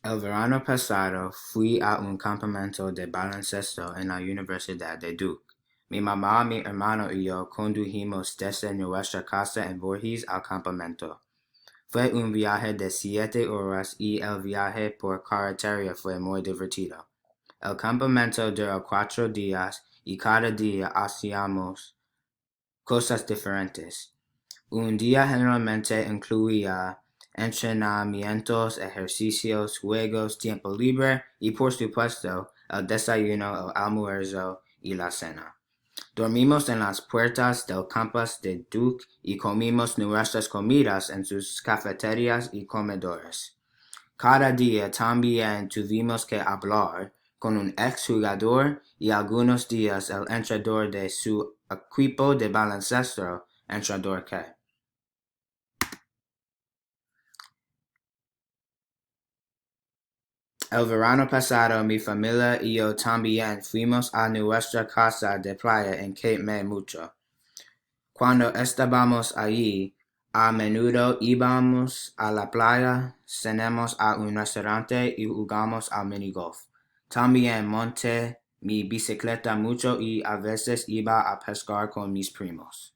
El verano pasado fui a un campamento de baloncesto en la Universidad de Duke. Mi mamá, mi hermano y yo condujimos desde nuestra casa en Voorhees al campamento. Fue un viaje de 7 horas y el viaje por carretera fue muy divertido. El campamento duró 4 días y cada día hacíamos cosas diferentes. Un día generalmente incluía entrenamientos, ejercicios, juegos, tiempo libre y, por supuesto, el desayuno, el almuerzo y la cena. Dormimos en las puertas del campus de Duke y comimos nuestras comidas en sus cafeterías y comedores. Cada día también tuvimos que hablar con un exjugador y algunos días el entrenador de su equipo de baloncesto, entrenador que. El verano pasado mi familia y yo también fuimos a nuestra casa de playa en Cape May mucho. Cuando estábamos allí, a menudo íbamos a la playa, cenamos a un restaurante y jugamos al minigolf. También monté mi bicicleta mucho y a veces iba a pescar con mis primos.